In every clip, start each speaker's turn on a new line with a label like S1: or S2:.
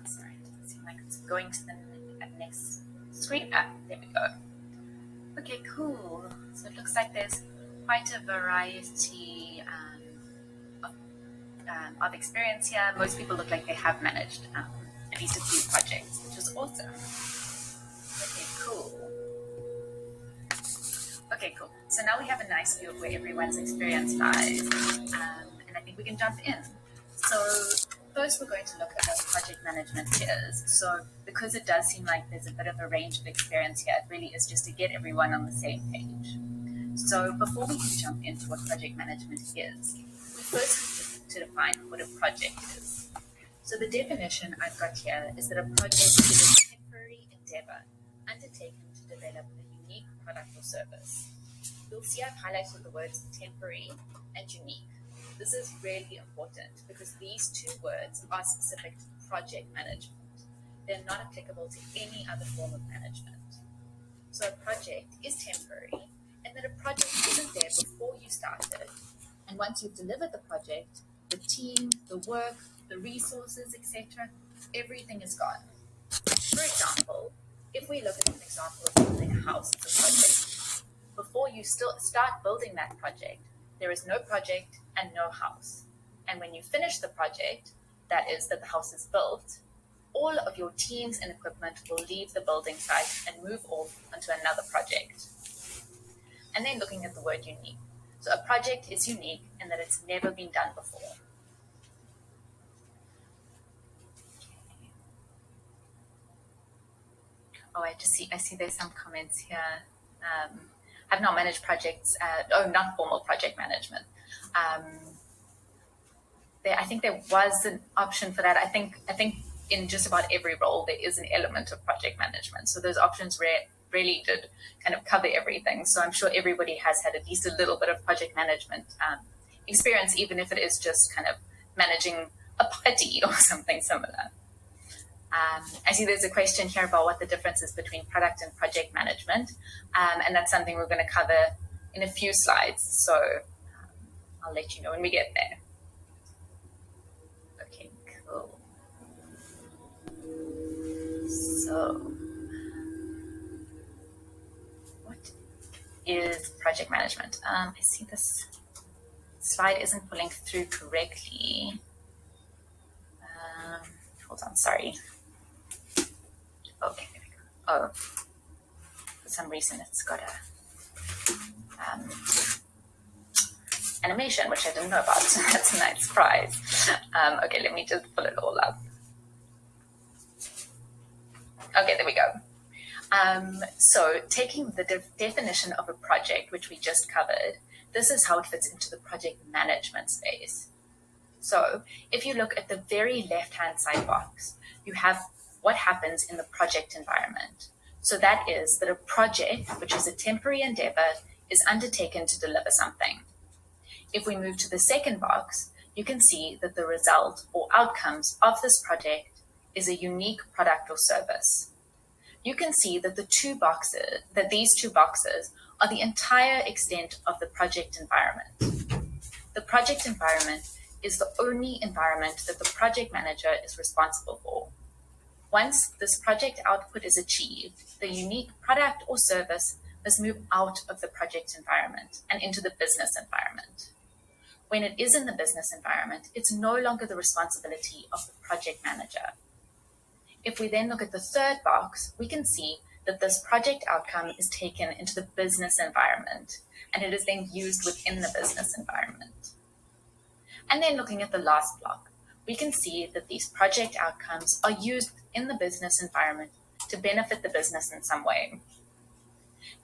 S1: Sorry, it doesn't seem like it's going to the next screen. There we go. Okay, cool. So it looks like there's quite a variety of experience here. Most people look like they have managed at least a few projects, which is awesome. Okay, cool. Okay, cool. So now we have a nice view of where everyone's experience lies, and I think we can jump in. So first we're going to look at what project management is. So because it does seem like there's a bit of a range of experience here, it really is just to get everyone on the same page. So before we can jump into what project management is, we first have to define what a project is. So the definition I've got here is that a project is a temporary endeavor undertaken to develop a unique product or service. You'll see I've highlighted the words temporary and unique. This is really important because these two words are specific to project management. They're not applicable to any other form of management. So a project is temporary, and that a project isn't there before you started. And once you've delivered the project, the team, the work, the resources, etc., everything is gone. For example, if we look at an example of building a house as a project, before you start building that project, there is no project and no house. And when you finish the project, that is that the house is built, all of your teams and equipment will leave the building site and move off onto another project. And then looking at the word unique. So a project is unique in that it's never been done before. Oh, I see there's some comments here. I've not managed projects, not formal project management. I think there was an option for that. I think in just about every role there is an element of project management. So those options really did kind of cover everything. So I'm sure everybody has had at least a little bit of project management experience, even if it is just kind of managing a party or something similar. I see there's a question here about what the difference is between product and project management, and that's something we're going to cover in a few slides, so I'll let you know when we get there. Okay, cool. So, what is project management? I see this slide isn't pulling through correctly. Hold on, sorry. Okay, there we go. Oh, for some reason it's got a animation, which I didn't know about, so that's a nice surprise. Okay, let me just pull it all up. Okay, there we go. So taking the definition of a project, which we just covered, this is how it fits into the project management space. So if you look at the very left-hand side box, you have what happens in the project environment. So that is that a project, which is a temporary endeavor, is undertaken to deliver something. If we move to the second box, you can see that the result or outcomes of this project is a unique product or service. You can see that these two boxes are the entire extent of the project environment. The project environment is the only environment that the project manager is responsible for. Once this project output is achieved, the unique product or service must move out of the project environment and into the business environment. When it is in the business environment, it's no longer the responsibility of the project manager. If we then look at the third box, we can see that this project outcome is taken into the business environment, and it is then used within the business environment. And then looking at the last block, we can see that these project outcomes are used in the business environment to benefit the business in some way.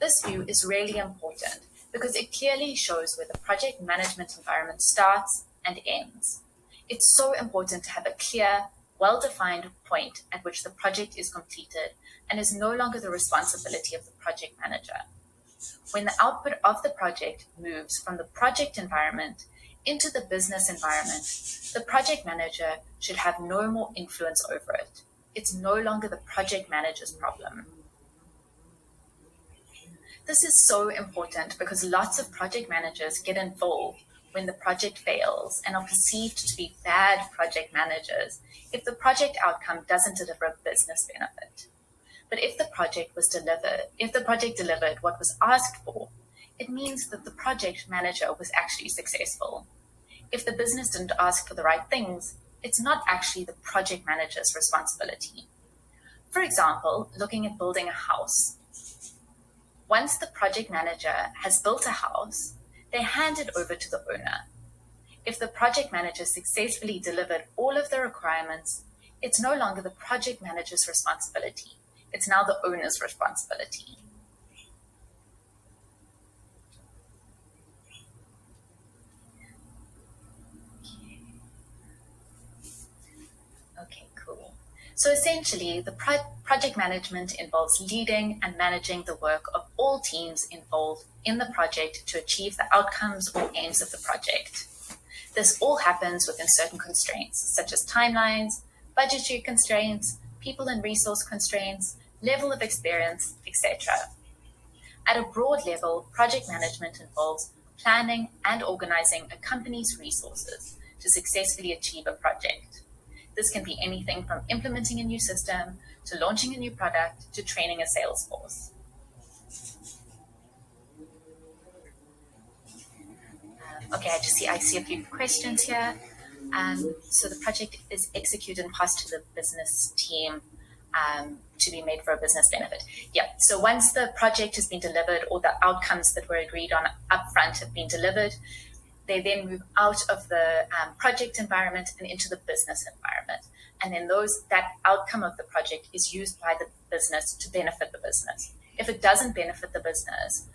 S1: This view is really important because it clearly shows where the project management environment starts and ends. It's so important to have a clear, well-defined point at which the project is completed and is no longer the responsibility of the project manager. When the output of the project moves from the project environment into the business environment, the project manager should have no more influence over it. It's no longer the project manager's problem. This is so important because lots of project managers get involved when the project fails and are perceived to be bad project managers if the project outcome doesn't deliver a business benefit. But if the project delivered what was asked for, it means that the project manager was actually successful. If the business didn't ask for the right things, it's not actually the project manager's responsibility. For example, looking at building a house. Once the project manager has built a house, they hand it over to the owner. If the project manager successfully delivered all of the requirements, it's no longer the project manager's responsibility. It's now the owner's responsibility. Okay, cool. So essentially, the project management involves leading and managing the work of all teams involved in the project to achieve the outcomes or aims of the project. This all happens within certain constraints, such as timelines, budgetary constraints, people and resource constraints, level of experience, etc. At a broad level, project management involves planning and organizing a company's resources to successfully achieve a project. This can be anything from implementing a new system, to launching a new product, to training a sales force. Okay, I see a few questions here. So the project is executed and passed to the business team to be made for a business benefit. Yeah, so once the project has been delivered or the outcomes that were agreed on upfront have been delivered, they then move out of the project environment and into the business environment. And then that outcome of the project is used by the business to benefit the business. If it doesn't benefit the business,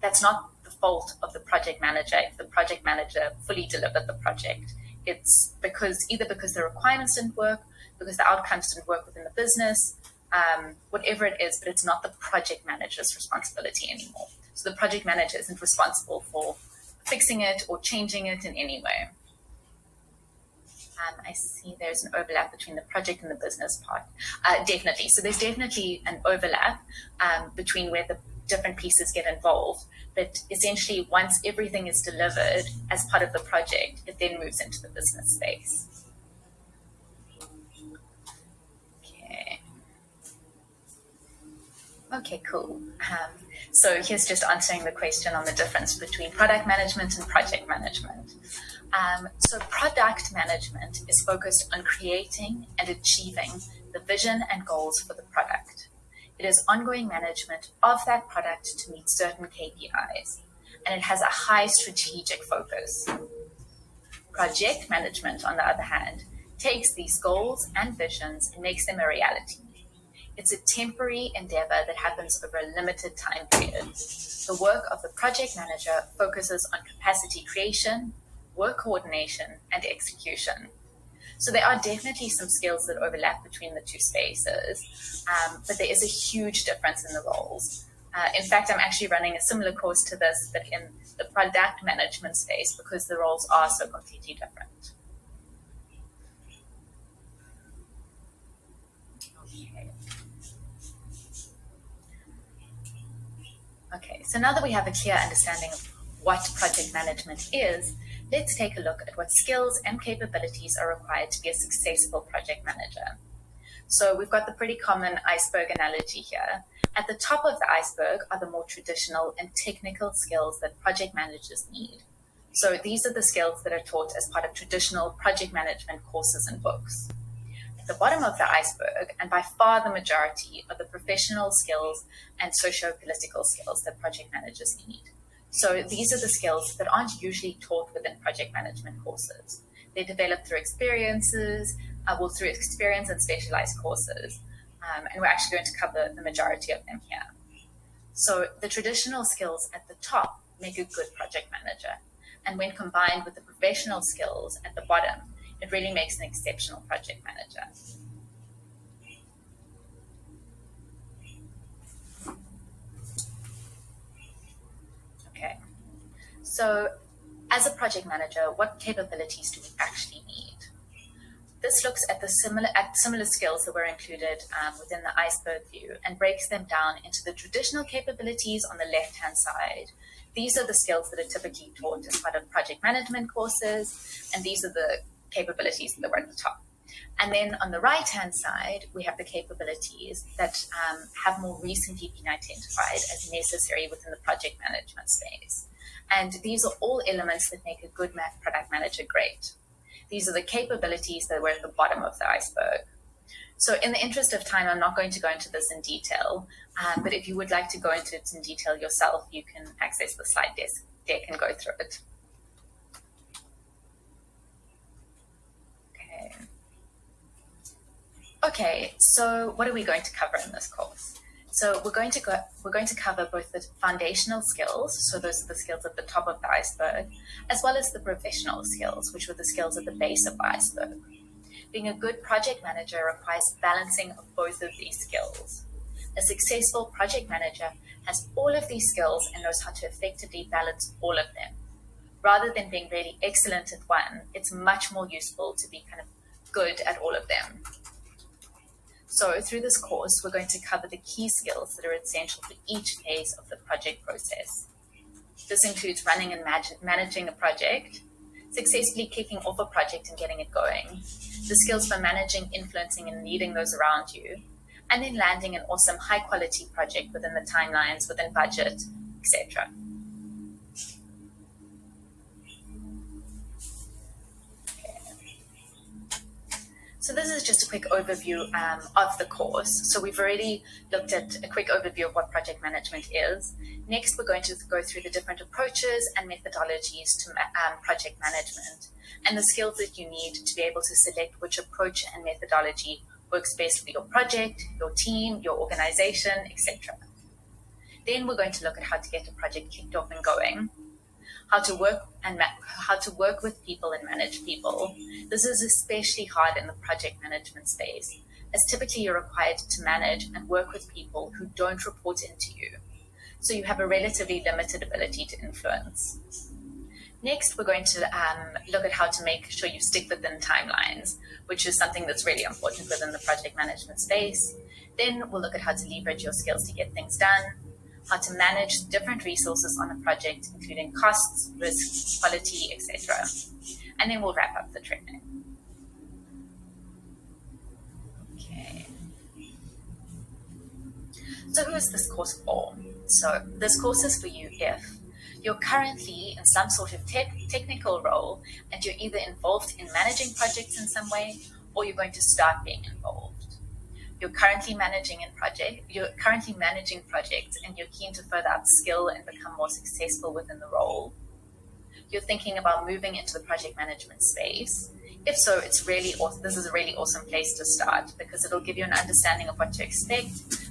S1: that's not the fault of the project manager. If the project manager fully delivered the project, it's either because the requirements didn't work, because the outcomes didn't work within the business, whatever it is, but it's not the project manager's responsibility anymore. So the project manager isn't responsible for fixing it or changing it in any way. I see there's an overlap between the project and the business part. Definitely. So there's definitely an overlap between where the different pieces get involved. But essentially, once everything is delivered as part of the project, it then moves into the business space. Okay, cool. So here's just answering the question on the difference between product management and project management. So product management is focused on creating and achieving the vision and goals for the product. It is ongoing management of that product to meet certain KPIs, and it has a high strategic focus. Project management, on the other hand, takes these goals and visions and makes them a reality. It's a temporary endeavor that happens over a limited time period. The work of the project manager focuses on capacity creation, work coordination, and execution. So there are definitely some skills that overlap between the two spaces, but there is a huge difference in the roles. In fact, I'm actually running a similar course to this, but in the product management space, because the roles are so completely different. Okay, so now that we have a clear understanding of what project management is, let's take a look at what skills and capabilities are required to be a successful project manager. So we've got the pretty common iceberg analogy here. At the top of the iceberg are the more traditional and technical skills that project managers need. So these are the skills that are taught as part of traditional project management courses and books. At the bottom of the iceberg, and by far the majority, are the professional skills and socio-political skills that project managers need. So these are the skills that aren't usually taught within project management courses. They're developed through experience and specialized courses. And we're actually going to cover the majority of them here. So the traditional skills at the top make a good project manager. And when combined with the professional skills at the bottom, it really makes an exceptional project manager. Okay, so as a project manager, what capabilities do we actually need? This looks at similar skills that were included within the iceberg view and breaks them down into the traditional capabilities on the left-hand side these are the skills that are typically taught as part of project management courses, and these are the capabilities that are at the top. And then on the right-hand side, we have the capabilities that have more recently been identified as necessary within the project management space. And these are all elements that make a good product manager great. These are the capabilities that were at the bottom of the iceberg. So in the interest of time, I'm not going to go into this in detail, but if you would like to go into it in detail yourself, you can access the slide deck and go through it. Okay, so what are we going to cover in this course? So we're going to cover both the foundational skills, so those are the skills at the top of the iceberg, as well as the professional skills, which were the skills at the base of the iceberg. Being a good project manager requires balancing of both of these skills. A successful project manager has all of these skills and knows how to effectively balance all of them. Rather than being really excellent at one, it's much more useful to be kind of good at all of them. So through this course, we're going to cover the key skills that are essential for each phase of the project process. This includes running and managing a project, successfully kicking off a project and getting it going, the skills for managing, influencing, and leading those around you, and then landing an awesome high-quality project within the timelines, within budget, etc. So this is just a quick overview of the course. So we've already looked at a quick overview of what project management is. Next, we're going to go through the different approaches and methodologies to project management and the skills that you need to be able to select which approach and methodology works best for your project, your team, your organization, etc. Then we're going to look at how to get a project kicked off and going, how to work with people and manage people. This is especially hard in the project management space, as typically you're required to manage and work with people who don't report into you. So you have a relatively limited ability to influence. Next, we're going to look at how to make sure you stick within timelines, which is something that's really important within the project management space. Then we'll look at how to leverage your skills to get things done, how to manage different resources on a project, including costs, risks, quality, etc. And then we'll wrap up the training. Okay. So who is this course for? So this course is for you if you're currently in some sort of technical role and you're either involved in managing projects in some way or you're going to start being involved. You're currently managing projects and you're keen to further upskill and become more successful within the role. You're thinking about moving into the project management space. If so, this is a really awesome place to start because it'll give you an understanding of what to expect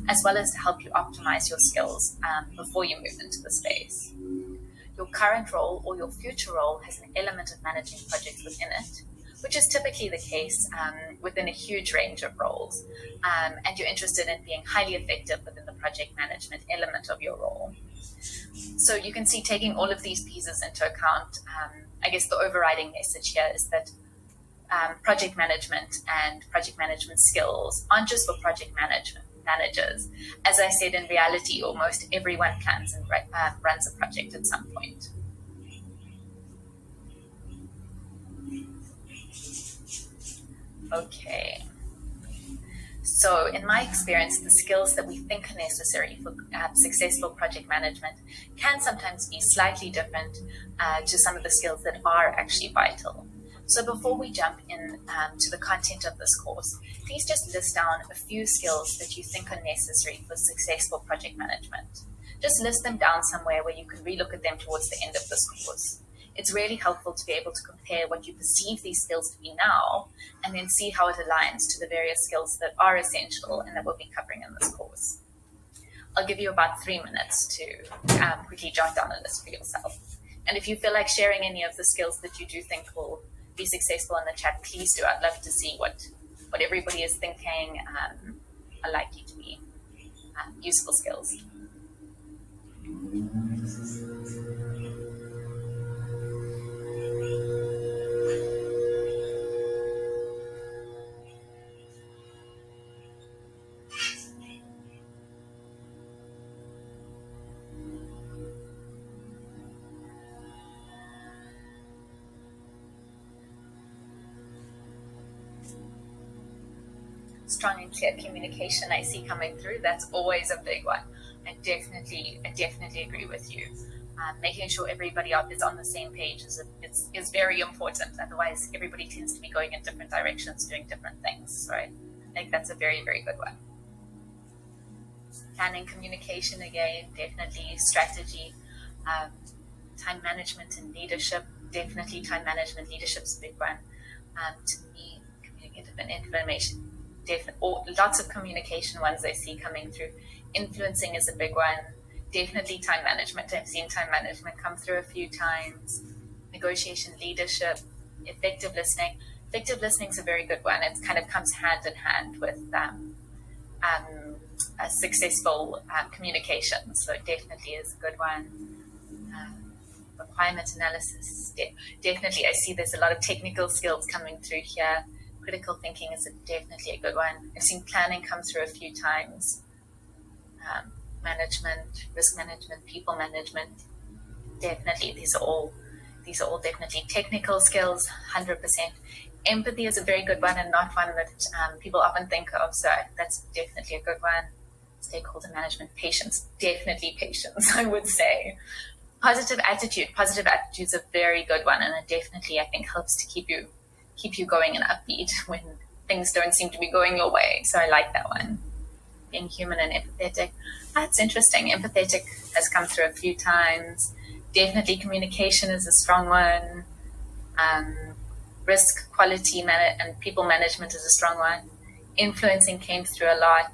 S1: as well as to help you optimize your skills before you move into the space. Your current role or your future role has an element of managing projects within it, which is typically the case within a huge range of roles, and you're interested in being highly effective within the project management element of your role. So you can see, taking all of these pieces into account, I guess the overriding message here is that project management and project management skills aren't just for project managers. As I said, in reality, almost everyone plans and runs a project at some point. Okay. So in my experience, the skills that we think are necessary for successful project management can sometimes be slightly different to some of the skills that are actually vital. So before we jump in to the content of this course, please just list down a few skills that you think are necessary for successful project management. Just list them down somewhere where you can relook at them towards the end of this course. It's really helpful to be able to compare what you perceive these skills to be now and then see how it aligns to the various skills that are essential and that we'll be covering in this course. I'll give you about 3 minutes to quickly jot down a list for yourself. And if you feel like sharing any of the skills that you do think will be successful in the chat, please do. I'd love to see what everybody is thinking are likely to be useful skills. Strong and clear communication I see coming through. That's always a big one. I definitely agree with you. Making sure everybody is on the same page is very important. Otherwise, everybody tends to be going in different directions, doing different things. So I think that's a very, very good one. Planning, communication again, definitely strategy, time management and leadership. Definitely time management, leadership's a big one. To me, communicative and information. Lots of communication ones I see coming through. Influencing is a big one. Definitely time management. I've seen time management come through a few times. Negotiation, leadership, effective listening. Effective listening is a very good one. It kind of comes hand in hand with a successful communication. So it definitely is a good one. Requirement analysis. Definitely, I see there's a lot of technical skills coming through here. Critical thinking is definitely a good one. I've seen planning come through a few times. Management, risk management, people management. Definitely, these are all definitely technical skills. 100%. Empathy is a very good one and not one that people often think of. So that's definitely a good one. Stakeholder management, patience. Definitely patience, I would say. Positive attitude. Positive attitude is a very good one, and it definitely, I think, helps to keep you going and upbeat when things don't seem to be going your way. So I like that one. Being human and empathetic. That's interesting. Empathetic has come through a few times. Definitely communication is a strong one. Risk, quality, and people management is a strong one. Influencing came through a lot.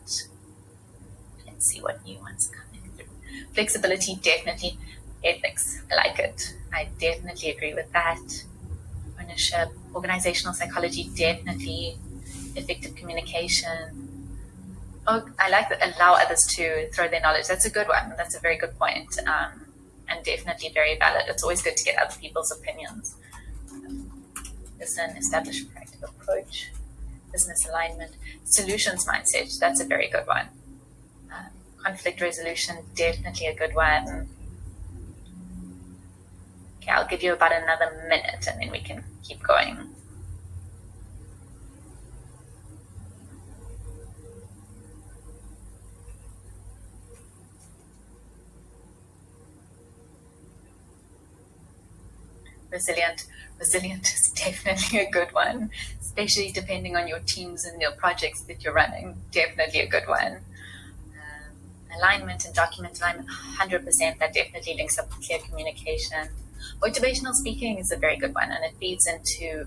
S1: Let's see what new ones are coming through. Flexibility, definitely. Ethics, I like it. I definitely agree with that. Ownership, organizational psychology, definitely. Effective communication. Oh, I like that. Allow others to throw their knowledge. That's a good one. That's a very good point. And definitely very valid. It's always good to get other people's opinions. Listen, establish a practical approach. Business alignment. Solutions mindset. That's a very good one. Conflict resolution, definitely a good one. Okay, I'll give you about another minute and then we can keep going. Resilient is definitely a good one, especially depending on your teams and your projects that you're running. Definitely a good one. Alignment and document alignment, 100%. That definitely links up with clear communication. Motivational speaking is a very good one, and it feeds into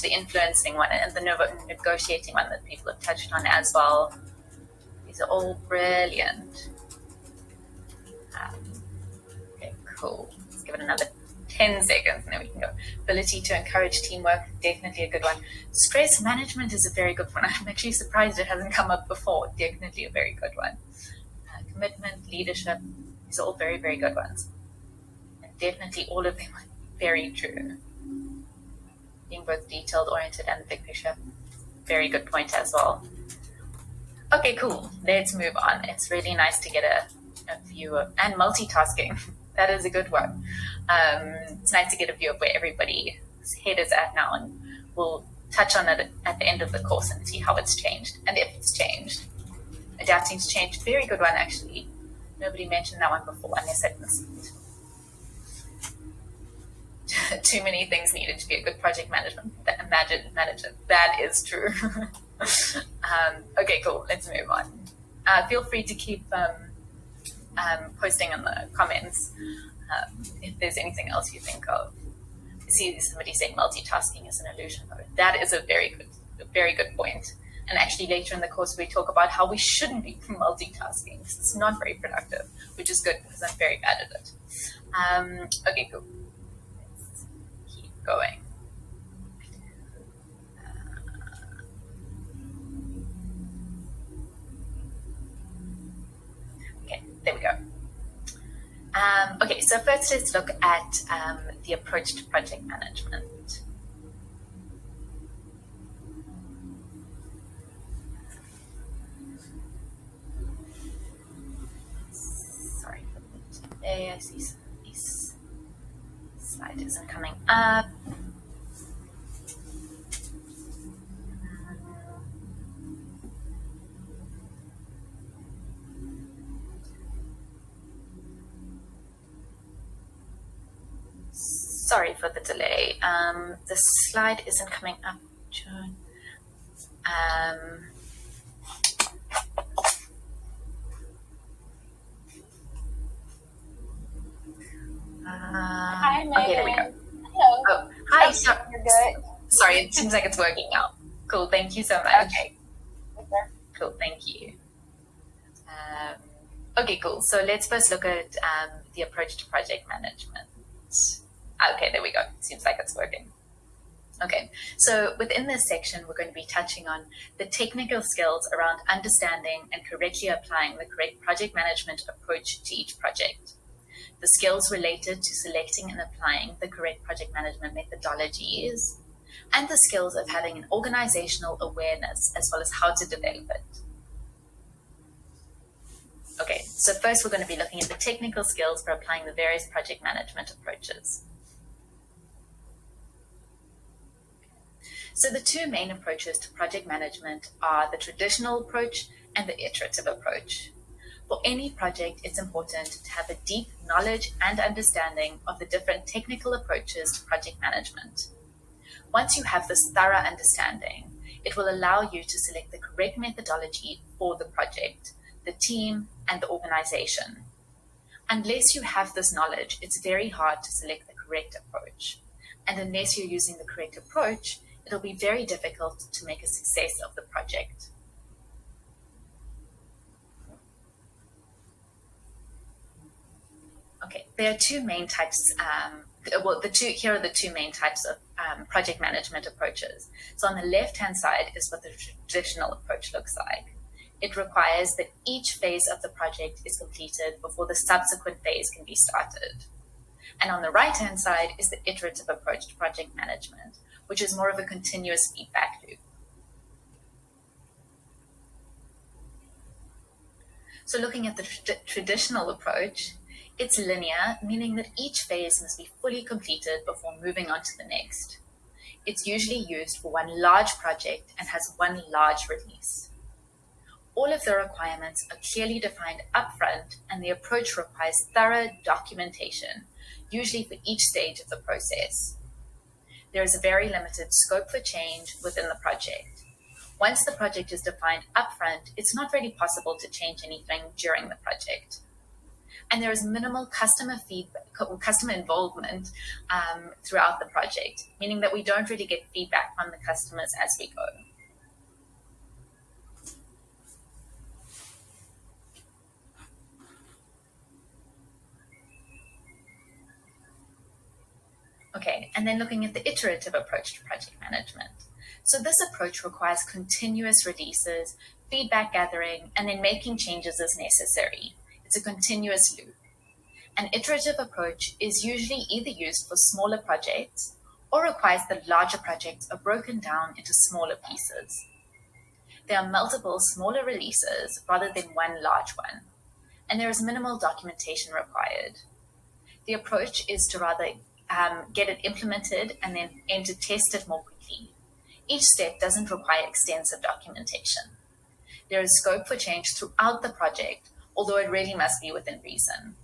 S1: the influencing one and the negotiating one that people have touched on as well. These are all brilliant. Okay, cool. Let's give it another 10 seconds and then we can go. Ability to encourage teamwork, definitely a good one. Stress management is a very good one. I'm actually surprised it hasn't come up before. Definitely a very good one. Commitment, leadership, these are all very, very good ones. And definitely all of them are very true. Being both detailed oriented and the big picture, very good point as well. Okay, cool. Let's move on. It's really nice to get a view of, and multitasking. That is a good one. It's nice to get a view of where everybody's head is at now, and we'll touch on it at the end of the course and see how it's changed and if it's changed. Adapting's changed. Very good one, actually. Nobody mentioned that one before unless I listened. Too many things needed to be a good project manager. That is true. Okay, cool. Let's move on. Feel free to keep posting in the comments if there's anything else you think of. I see somebody saying multitasking is an illusion. That is a very good point. And actually later in the course, we talk about how we shouldn't be multitasking. It's not very productive, which is good because I'm very bad at it. Okay, cool. Let's keep going. Okay, there we go. Okay, so first let's look at the approach to project management. Sorry for the delay. I see some of these slides isn't coming up. Sorry for the delay. The slide isn't coming up, John.
S2: Hi, Megan.
S1: Okay, there we go.
S2: Hello.
S1: Oh, hi.
S2: You're good.
S1: Sorry, it seems like it's working now. Cool, thank you so much.
S2: Okay.
S1: Cool, thank you. Okay, cool. So let's first look at the approach to project management. Okay, there we go. Seems like it's working. Okay, so within this section, we're going to be touching on the technical skills around understanding and correctly applying the correct project management approach to each project, the skills related to selecting and applying the correct project management methodologies, and the skills of having an organizational awareness as well as how to develop it. Okay, so first we're going to be looking at the technical skills for applying the various project management approaches. So the two main approaches to project management are the traditional approach and the iterative approach. For any project, it's important to have a deep knowledge and understanding of the different technical approaches to project management. Once you have this thorough understanding, it will allow you to select the correct methodology for the project, the team, and the organization. Unless you have this knowledge, it's very hard to select the correct approach. And unless you're using the correct approach, it'll be very difficult to make a success of the project. Okay, there are two main types. Here are the two main types of project management approaches. So on the left-hand side is what the traditional approach looks like. It requires that each phase of the project is completed before the subsequent phase can be started. And on the right-hand side is the iterative approach to project management, which is more of a continuous feedback loop. So looking at the traditional approach, it's linear, meaning that each phase must be fully completed before moving on to the next. It's usually used for one large project and has one large release. All of the requirements are clearly defined upfront, and the approach requires thorough documentation, usually for each stage of the process. There is a very limited scope for change within the project. Once the project is defined upfront, it's not really possible to change anything during the project. And there is minimal customer involvement throughout the project, meaning that we don't really get feedback from the customers as we go. Okay, and then looking at the iterative approach to project management. So this approach requires continuous releases, feedback gathering, and then making changes as necessary. It's a continuous loop. An iterative approach is usually either used for smaller projects or requires that larger projects are broken down into smaller pieces. There are multiple smaller releases rather than one large one, and there is minimal documentation required. The approach is to rather get it implemented and then aim to test it more quickly. Each step doesn't require extensive documentation. There is scope for change throughout the project, although it really must be within reason.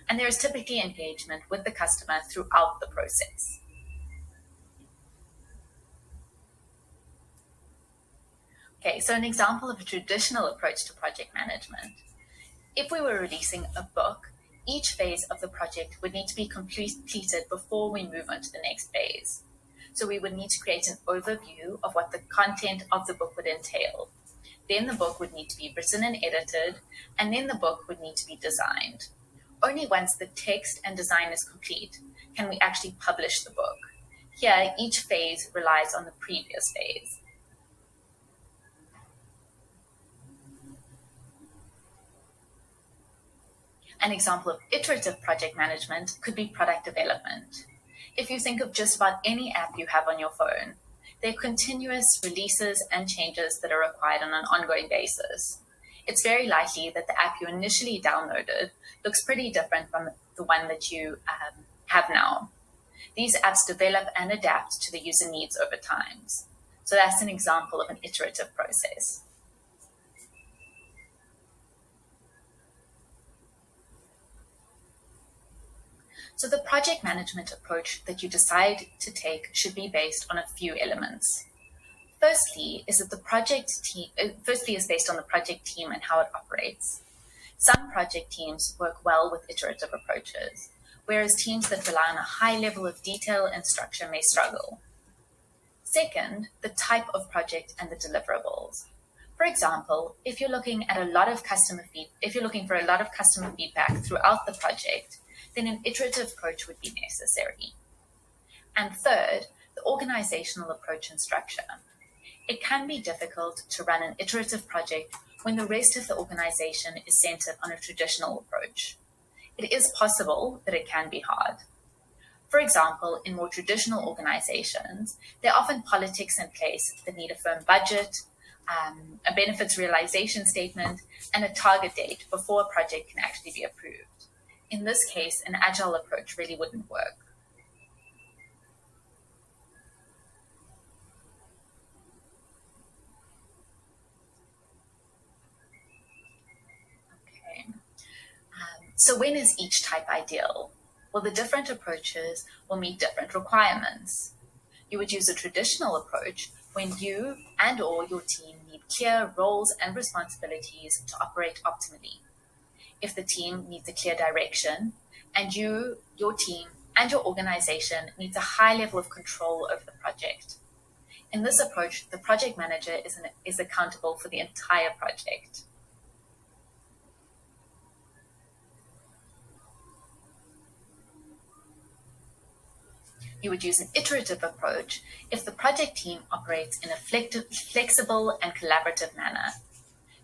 S1: And there is typically engagement with the customer throughout the process. Okay, so an example of a traditional approach to project management. If we were releasing a book, each phase of the project would need to be completed before we move on to the next phase. So we would need to create an overview of what the content of the book would entail. Then the book would need to be written and edited, and then the book would need to be designed. Only once the text and design is complete can we actually publish the book. Here, each phase relies on the previous phase. An example of iterative project management could be product development. If you think of just about any app you have on your phone, there are continuous releases and changes that are required on an ongoing basis. It's very likely that the app you initially downloaded looks pretty different from the one that you have now. These apps develop and adapt to the user needs over time. So that's an example of an iterative process. So the project management approach that you decide to take should be based on a few elements. Firstly is based on the project team and how it operates. Some project teams work well with iterative approaches, whereas teams that rely on a high level of detail and structure may struggle. Second, the type of project and the deliverables. For example, if you're looking for a lot of customer feedback throughout the project, then an iterative approach would be necessary. And third, the organizational approach and structure. It can be difficult to run an iterative project when the rest of the organization is centered on a traditional approach. It is possible that it can be hard. For example, in more traditional organizations, there are often politics in place that need a firm budget, a benefits realization statement, and a target date before a project can actually be approved. In this case, an agile approach really wouldn't work. Okay. So when is each type ideal? Well, the different approaches will meet different requirements. You would use a traditional approach when you and or your team need clear roles and responsibilities to operate optimally. If the team needs a clear direction, and you, your team, and your organization needs a high level of control over the project. In this approach, the project manager is accountable for the entire project. You would use an iterative approach if the project team operates in a flexible and collaborative manner.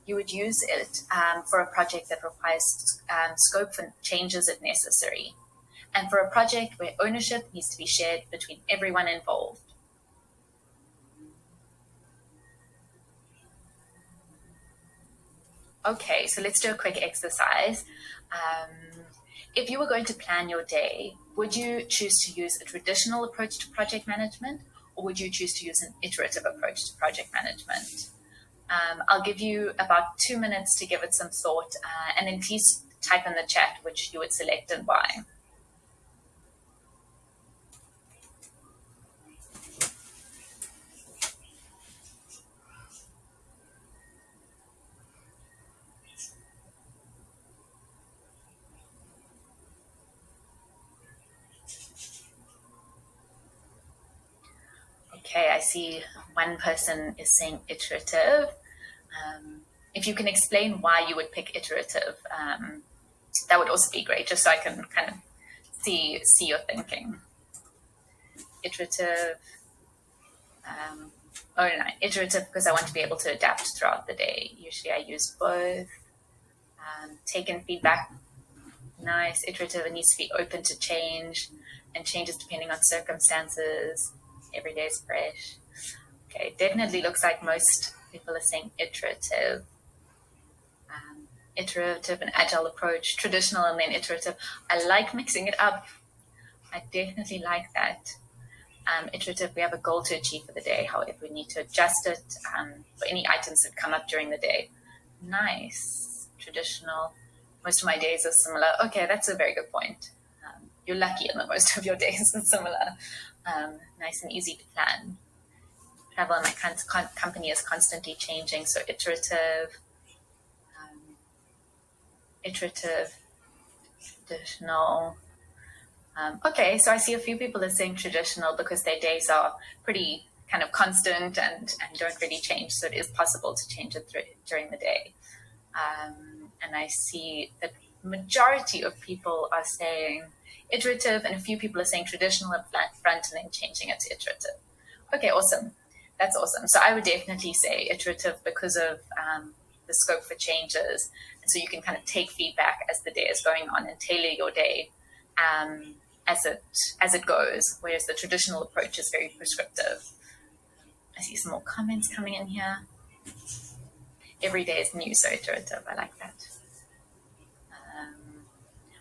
S1: You would use it for a project that requires scope for changes if necessary, and for a project where ownership needs to be shared between everyone involved. Okay, so let's do a quick exercise. If you were going to plan your day, would you choose to use a traditional approach to project management, or would you choose to use an iterative approach to project management? I'll give you about 2 minutes to give it some thought, and then please type in the chat which you would select and why. Okay, I see one person is saying iterative. If you can explain why you would pick iterative, that would also be great, just so I can kind of see your thinking. Iterative. Iterative because I want to be able to adapt throughout the day. Usually I use both. Take in feedback. Nice. Iterative, it needs to be open to change and changes depending on circumstances. Every day is fresh. Okay, definitely looks like most people are saying iterative. Iterative and agile approach, traditional and then iterative. I like mixing it up. I definitely like that. Iterative, we have a goal to achieve for the day. However, we need to adjust it for any items that come up during the day. Nice. Traditional. Most of my days are similar. Okay, that's a very good point. You're lucky in that most of your days are similar. Nice and easy to plan. Travel in my company is constantly changing, so iterative, traditional. Okay, so I see a few people are saying traditional because their days are pretty kind of constant and don't really change, so it is possible to change it during the day. And I see that majority of people are saying iterative, and a few people are saying traditional up front and then changing it to iterative. Okay, awesome. That's awesome. So I would definitely say iterative because of the scope for changes. And so you can kind of take feedback as the day is going on and tailor your day as it goes, whereas the traditional approach is very prescriptive. I see some more comments coming in here. Every day is new, so iterative. I like that.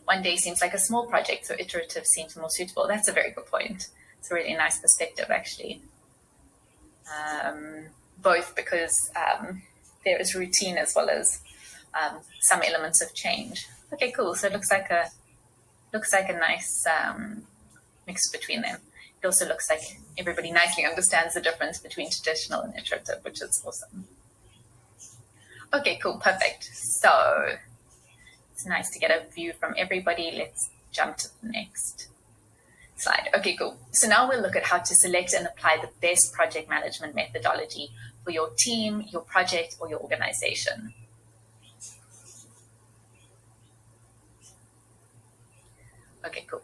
S1: One day seems like a small project, so iterative seems more suitable. That's a very good point. It's a really nice perspective, actually. Both because there is routine as well as some elements of change. Okay, cool. So it looks like Looks like a nice mix between them. It also looks like everybody nicely understands the difference between traditional and iterative, which is awesome. Okay, cool, perfect. So it's nice to get a view from everybody. Let's jump to the next slide. Okay, cool. So now we'll look at how to select and apply the best project management methodology for your team, your project, or your organization. Okay, cool.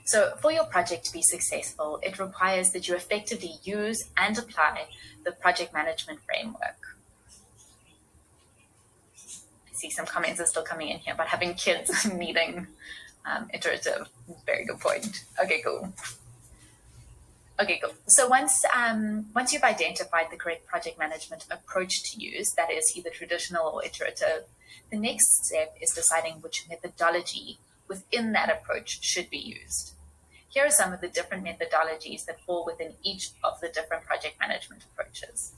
S1: So for your project to be successful, it requires that you effectively use and apply the project management framework. I see some comments are still coming in here about having kids needing iterative. Very good point. Okay, cool. Okay, cool. So once you've identified the correct project management approach to use, that is either traditional or iterative, the next step is deciding which methodology within that approach should be used. Here are some of the different methodologies that fall within each of the different project management approaches.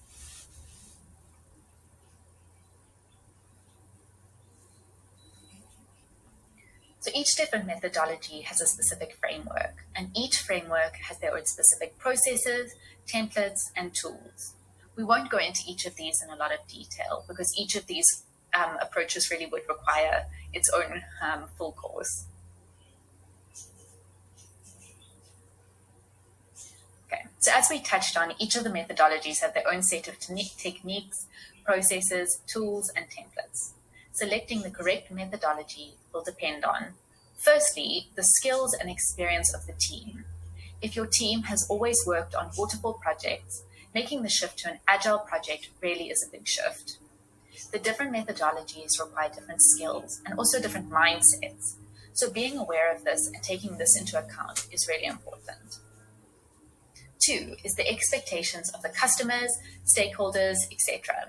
S1: So each different methodology has a specific framework, and each framework has their own specific processes, templates, and tools. We won't go into each of these in a lot of detail because each of these approaches really would require its own full course. Okay, so as we touched on, each of the methodologies have their own set of techniques, processes, tools, and templates. Selecting the correct methodology will depend on, firstly, the skills and experience of the team. If your team has always worked on waterfall projects, making the shift to an agile project really is a big shift. The different methodologies require different skills and also different mindsets. So being aware of this and taking this into account is really important. 2 is the expectations of the customers, stakeholders, etc.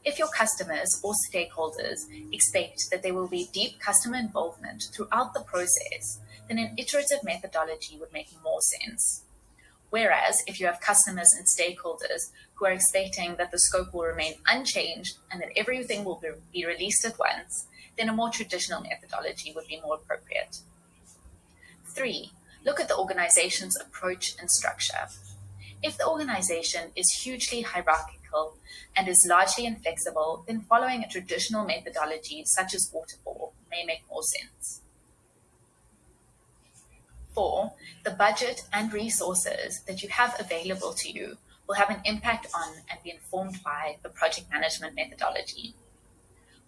S1: If your customers or stakeholders expect that there will be deep customer involvement throughout the process, then an iterative methodology would make more sense. Whereas if you have customers and stakeholders who are expecting that the scope will remain unchanged and that everything will be released at once, then a more traditional methodology would be more appropriate. 3, look at the organization's approach and structure. If the organization is hugely hierarchical and is largely inflexible, then following a traditional methodology such as waterfall may make more sense. 4, the budget and resources that you have available to you will have an impact on and be informed by the project management methodology.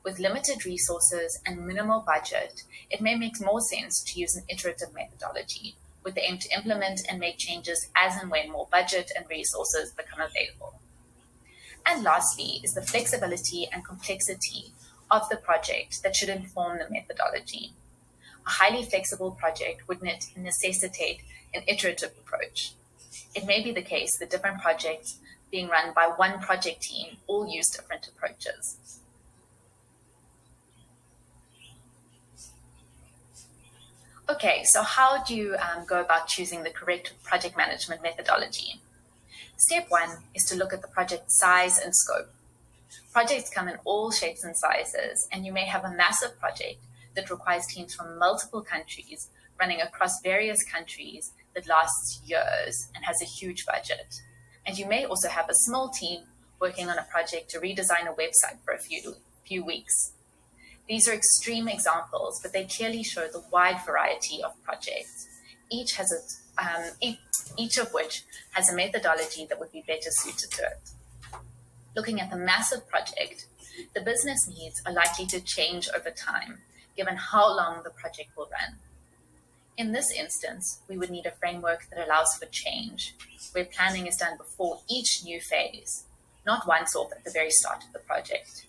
S1: With limited resources and minimal budget, it may make more sense to use an iterative methodology with the aim to implement and make changes as and when more budget and resources become available. And lastly is the flexibility and complexity of the project that should inform the methodology. A highly flexible project would necessitate an iterative approach. It may be the case that different projects being run by one project team all use different approaches. Okay, so how do you go about choosing the correct project management methodology? Step 1 is to look at the project size and scope. Projects come in all shapes and sizes, and you may have a massive project that requires teams from multiple countries running across various countries that lasts years and has a huge budget. And you may also have a small team working on a project to redesign a website for a few weeks. These are extreme examples, but they clearly show the wide variety of projects. Each of which has a methodology that would be better suited to it. Looking at the massive project, the business needs are likely to change over time, given how long the project will run. In this instance, we would need a framework that allows for change, where planning is done before each new phase, not once off at the very start of the project.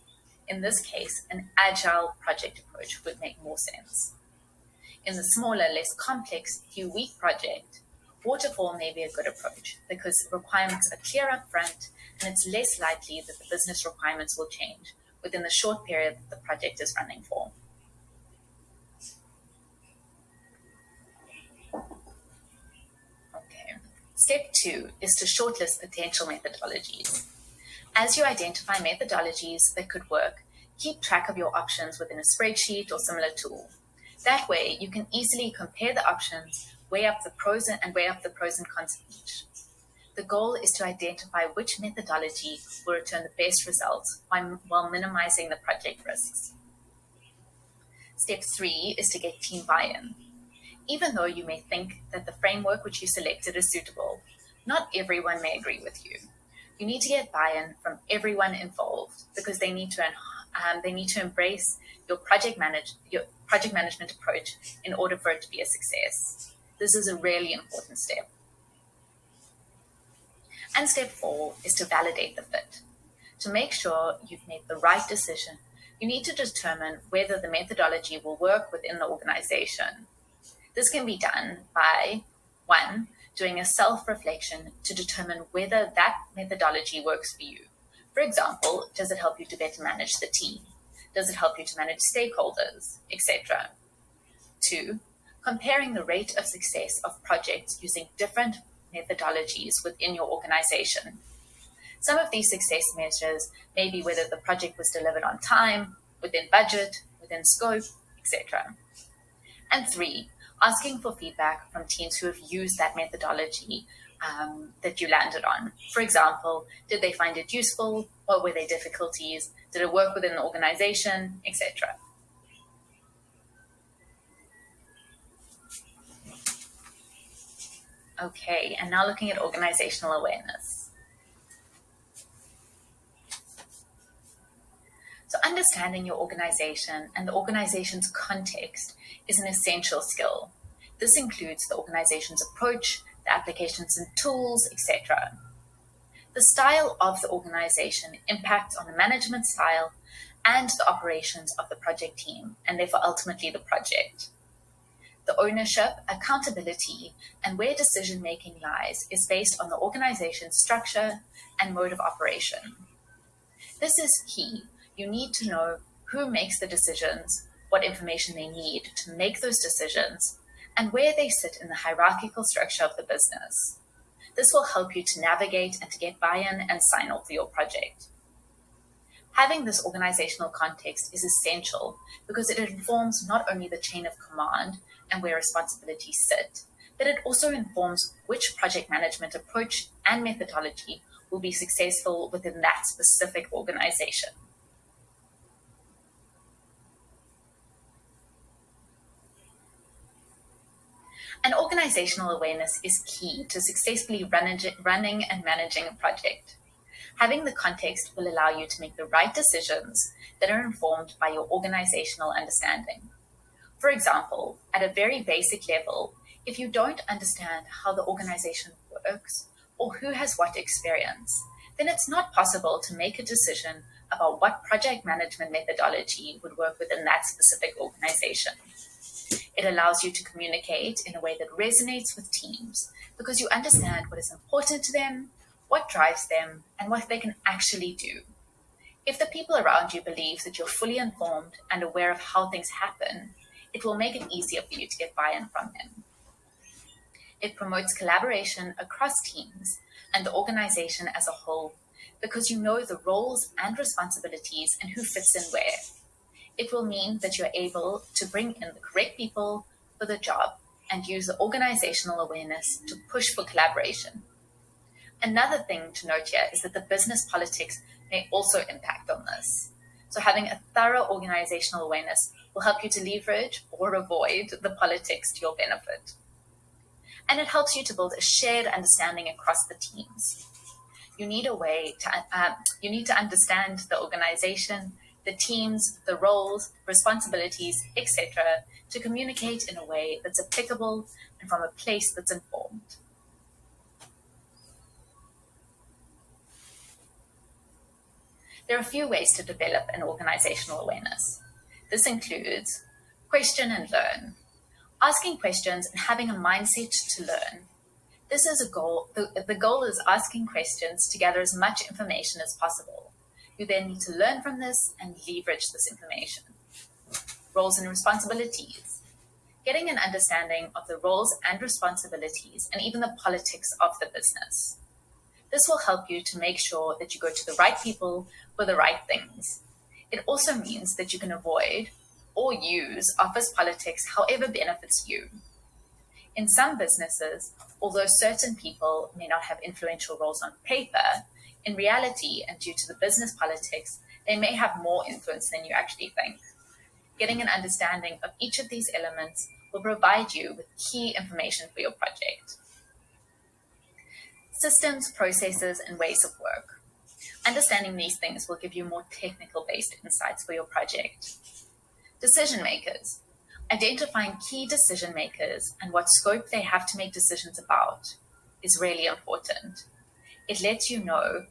S1: In this case, an agile project approach would make more sense. In the smaller, less complex few-week project, waterfall may be a good approach because requirements are clear up front and it's less likely that the business requirements will change within the short period that the project is running for. Okay. Step 2 is to shortlist potential methodologies. As you identify methodologies that could work, keep track of your options within a spreadsheet or similar tool. That way, you can easily compare the options, weigh up the pros and cons of each. The goal is to identify which methodology will return the best results while minimizing the project risks. Step 3 is to get team buy-in. Even though you may think that the framework which you selected is suitable, not everyone may agree with you. You need to get buy-in from everyone involved because they need to embrace your project management approach in order for it to be a success. This is a really important step. And step 4 is to validate the fit. To make sure you've made the right decision, you need to determine whether the methodology will work within the organization. This can be done by 1, doing a self-reflection to determine whether that methodology works for you. For example, does it help you to better manage the team? Does it help you to manage stakeholders, etc.? 2, comparing the rate of success of projects using different methodologies within your organization. Some of these success measures may be whether the project was delivered on time, within budget, within scope, etc. And 3, asking for feedback from teams who have used that methodology that you landed on. For example, did they find it useful? What were their difficulties? Did it work within the organization, etc.? Okay, and now looking at organizational awareness. So understanding your organization and the organization's context is an essential skill. This includes the organization's approach, the applications and tools, etc. The style of the organization impacts on the management style and the operations of the project team, and therefore ultimately the project. The ownership, accountability, and where decision-making lies is based on the organization's structure and mode of operation. This is key. You need to know who makes the decisions, what information they need to make those decisions, and where they sit in the hierarchical structure of the business. This will help you to navigate and to get buy-in and sign off for your project. Having this organizational context is essential because it informs not only the chain of command and where responsibilities sit, but it also informs which project management approach and methodology will be successful within that specific organization. And organizational awareness is key to successfully running and managing a project. Having the context will allow you to make the right decisions that are informed by your organizational understanding. For example, at a very basic level, if you don't understand how the organization works or who has what experience, then it's not possible to make a decision about what project management methodology would work within that specific organization. It allows you to communicate in a way that resonates with teams because you understand what is important to them, what drives them, and what they can actually do. If the people around you believe that you're fully informed and aware of how things happen, it will make it easier for you to get buy-in from them. It promotes collaboration across teams and the organization as a whole because you know the roles and responsibilities and who fits in where. It will mean that you're able to bring in the correct people for the job and use the organizational awareness to push for collaboration. Another thing to note here is that the business politics may also impact on this. So having a thorough organizational awareness will help you to leverage or avoid the politics to your benefit. And it helps you to build a shared understanding across the teams. You need to understand the organization, the teams, the roles, responsibilities, etc., to communicate in a way that's applicable and from a place that's informed. There are a few ways to develop an organizational awareness. This includes question and learn, asking questions and having a mindset to learn. This is a goal. The goal is asking questions to gather as much information as possible. You then need to learn from this and leverage this information. Roles and responsibilities. Getting an understanding of the roles and responsibilities and even the politics of the business. This will help you to make sure that you go to the right people for the right things. It also means that you can avoid or use office politics however benefits you. In some businesses, although certain people may not have influential roles on paper, in reality and due to the business politics, they may have more influence than you actually think. Getting an understanding of each of these elements will provide you with key information for your project. Systems, processes, and ways of work. Understanding these things will give you more technical-based insights for your project. Decision makers. Identifying key decision makers and what scope they have to make decisions about is really important. It lets you know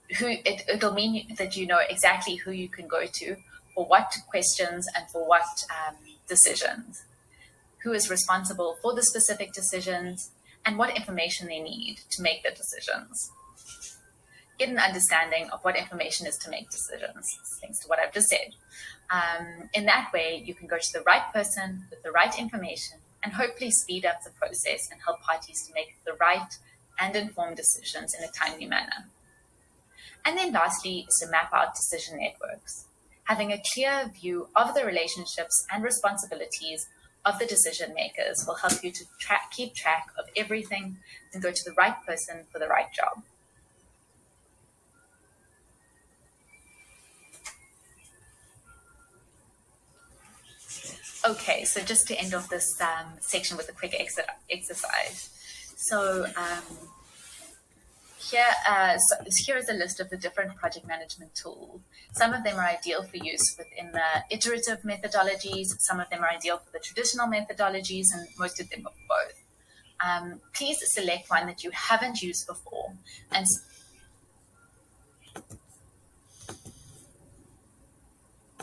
S1: it'll mean that you know exactly who you can go to for what questions and for what decisions, who is responsible for the specific decisions, and what information they need to make the decisions. Get an understanding of what information is to make decisions, thanks to what I've just said. In that way, you can go to the right person with the right information and hopefully speed up the process and help parties to make the right and informed decisions in a timely manner. And then lastly is to map out decision networks. Having a clear view of the relationships and responsibilities of the decision makers will help you to keep track of everything and go to the right person for the right job. Okay, so just to end off this section with a quick exercise. So here is a list of the different project management tools. Some of them are ideal for use within the iterative methodologies. Some of them are ideal for the traditional methodologies, and most of them are both. Please select one that you haven't used before and